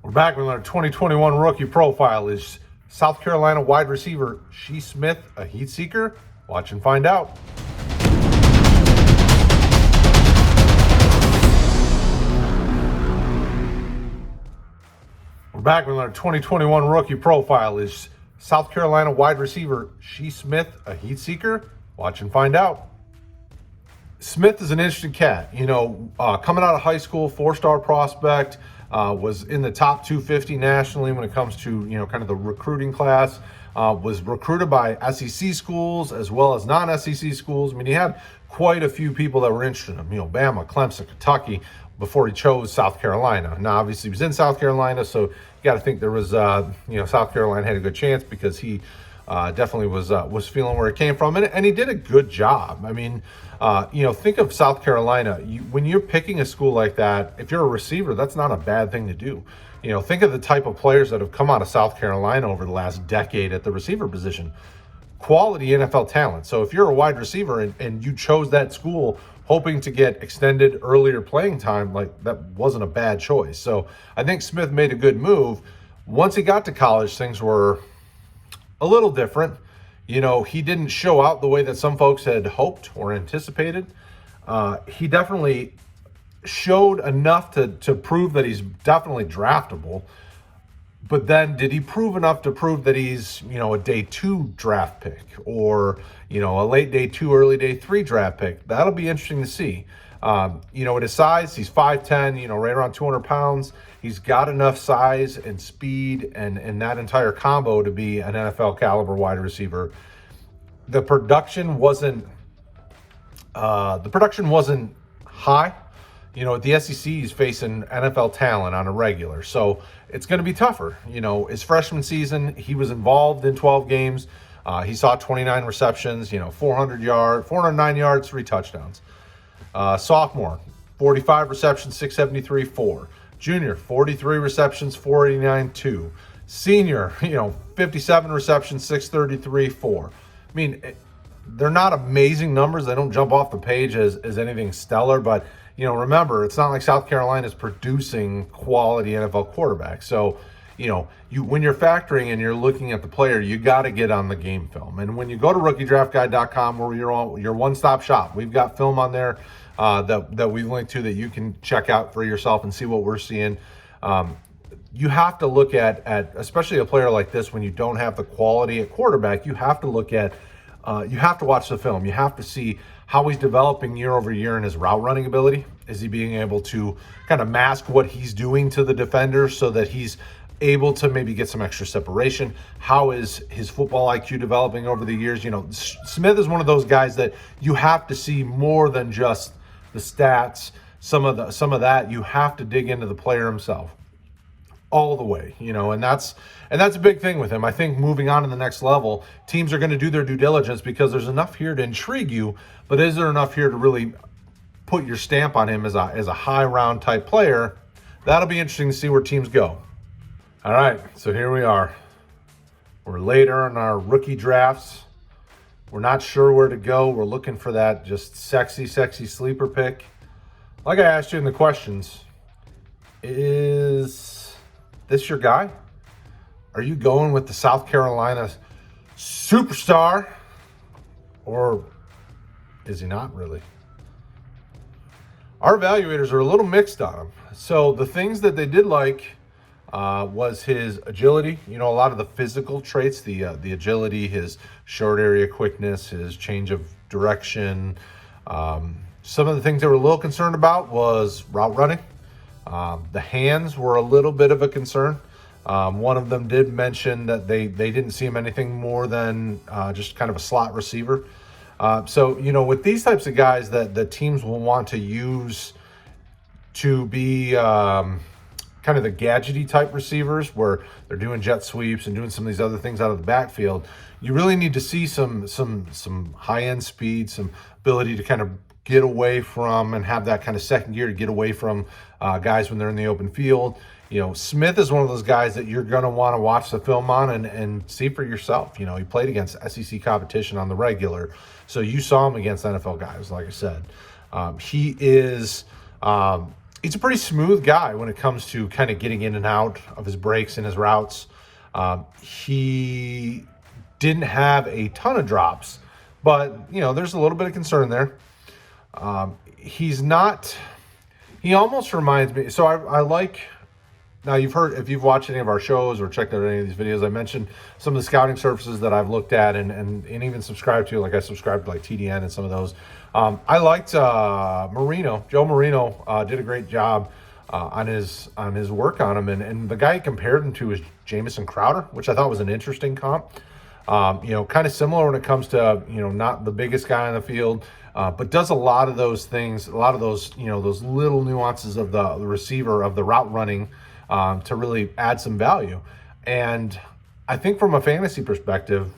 We're back with our 2021 rookie profile. Is South Carolina wide receiver Shi Smith a heat seeker? Watch and find out. We're back with our 2021 rookie profile. Is South Carolina wide receiver Shi Smith a heat seeker? Watch and find out. Smith is an interesting cat. Coming out of high school, four-star prospect, was in the top 250 nationally when it comes to, kind of the recruiting class. Was recruited by SEC schools as well as non-SEC schools. I mean, he had quite a few people that were interested in him. Bama, Clemson, Kentucky, before he chose South Carolina. Now, obviously, he was in South Carolina, so you got to think there was, South Carolina had a good chance because he definitely was feeling where it came from, and he did a good job. I mean, think of South Carolina. When you're picking a school like that, if you're a receiver, that's not a bad thing to do. Think of the type of players that have come out of South Carolina over the last decade at the receiver position. Quality NFL talent. So if you're a wide receiver and you chose that school hoping to get extended earlier playing time, like, that wasn't a bad choice. So I think Smith made a good move. Once he got to college, things were a little different. He didn't show out the way that some folks had hoped or anticipated. He definitely showed enough to prove that he's definitely draftable. But then did he prove enough to prove that he's, a day 2 draft pick or, a late day 2, early day 3 draft pick? That'll be interesting to see. At his size, he's 5'10", right around 200 pounds. He's got enough size and speed and that entire combo to be an NFL caliber wide receiver. The production wasn't high. At the SEC, he's facing NFL talent on a regular, so it's going to be tougher. His freshman season, he was involved in 12 games. He saw 29 receptions, 409 yards, 3 touchdowns. Sophomore, 45 receptions, 673, 4. Junior, 43 receptions, 489, 2. Senior, 57 receptions, 633, 4. I mean, they're not amazing numbers. They don't jump off the page as anything stellar, but remember, it's not like South Carolina is producing quality NFL quarterbacks. So, when you're factoring and you're looking at the player, you got to get on the game film. And when you go to rookiedraftguide.com, where you're your one-stop shop, we've got film on there that we've linked to that you can check out for yourself and see what we're seeing. You have to look at especially a player like this, when you don't have the quality at quarterback, you have to look at, you have to watch the film. You have to see how he's developing year over year in his route running ability. Is he being able to kind of mask what he's doing to the defender so that he's able to maybe get some extra separation? How is his football IQ developing over the years? Smith is one of those guys that you have to see more than just the stats. Some of that you have to dig into the player himself all the way, and that's a big thing with him. I think moving on to the next level, teams are going to do their due diligence because there's enough here to intrigue you, but is there enough here to really put your stamp on him as a high round type player? That'll be interesting to see where teams go. All right, so here we are. We're later in our rookie drafts. We're not sure where to go. We're looking for that just sexy sleeper pick. Like I asked you in the questions, is this your guy? Are you going with the South Carolina superstar, or is he not really? Our evaluators are a little mixed on him. So the things that they did like was his agility. A lot of the physical traits, the agility, his short area quickness, his change of direction. Some of the things they were a little concerned about was route running. The hands were a little bit of a concern. One of them did mention that they didn't see him anything more than just kind of a slot receiver. So, with these types of guys that the teams will want to use to be kind of the gadgety type receivers where they're doing jet sweeps and doing some of these other things out of the backfield, you really need to see some high-end speed, some ability to kind of get away from and have that kind of second gear to get away from guys when they're in the open field. Smith is one of those guys that you're going to want to watch the film on and see for yourself. He played against SEC competition on the regular, so you saw him against NFL guys, like I said. He is he's a pretty smooth guy when it comes to kind of getting in and out of his breaks and his routes. He didn't have a ton of drops, but, there's a little bit of concern there. He almost reminds me. So I like, now you've heard, if you've watched any of our shows or checked out any of these videos, I mentioned some of the scouting services that I've looked at and even subscribed to. Like I subscribed to like TDN and some of those. I liked Marino. Joe Marino did a great job on his work on him. And the guy he compared him to is Jamison Crowder, which I thought was an interesting comp. Kind of similar when it comes to, not the biggest guy on the field, but does a lot of those things, a lot of those, those little nuances of the receiver, of the route running, to really add some value. And I think from a fantasy perspective,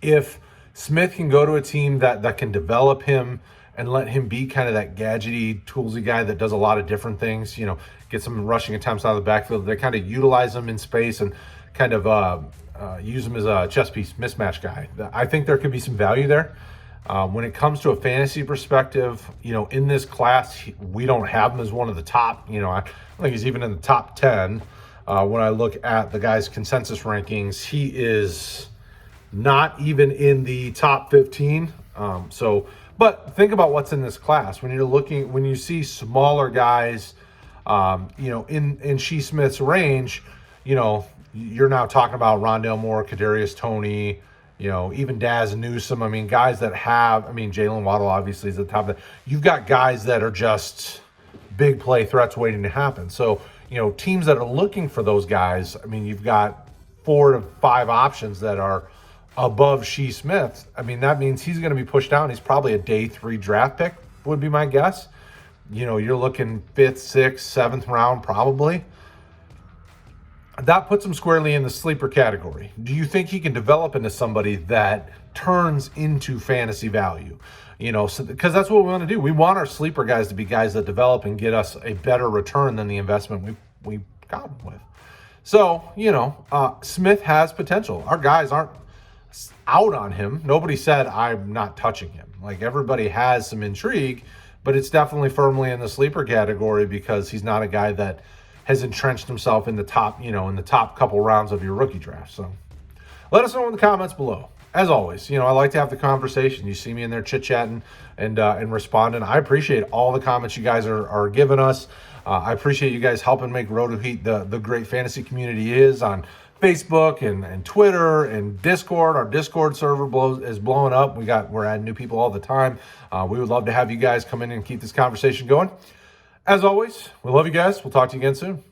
if Smith can go to a team that can develop him and let him be kind of that gadgety, toolsy guy that does a lot of different things, get some rushing attempts out of the backfield, they kind of utilize him in space and kind of use him as a chess piece mismatch guy. I think there could be some value there. When it comes to a fantasy perspective, in this class, we don't have him as one of the top, I don't think he's even in the top 10. When I look at the guy's consensus rankings, he is not even in the top 15. But think about what's in this class. When you see smaller guys, in Shi Smith's range, you're now talking about Rondale Moore, Kadarius Toney, even Daz Newsome. I mean, guys that have, Jalen Waddle obviously is at the top of that. You've got guys that are just big play threats waiting to happen. So, teams that are looking for those guys, you've got 4 to 5 options that are above Shi Smith. That means he's going to be pushed down. He's probably a day 3 draft pick, would be my guess. You're looking 5th, 6th, 7th round probably. That puts him squarely in the sleeper category. Do you think he can develop into somebody that turns into fantasy value? Because that's what we want to do. We want our sleeper guys to be guys that develop and get us a better return than the investment we got him with. So, Smith has potential. Our guys aren't out on him. Nobody said, I'm not touching him. Like, everybody has some intrigue, but it's definitely firmly in the sleeper category because he's not a guy that has entrenched himself in the top, in the top couple rounds of your rookie draft. So let us know in the comments below. As always, I like to have the conversation. You see me in there chit-chatting and responding. I appreciate all the comments you guys are giving us. I appreciate you guys helping make RotoHeat the great fantasy community is on Facebook and Twitter and Discord. Our Discord server is blowing up. We're adding new people all the time. We would love to have you guys come in and keep this conversation going. As always, we love you guys. We'll talk to you again soon.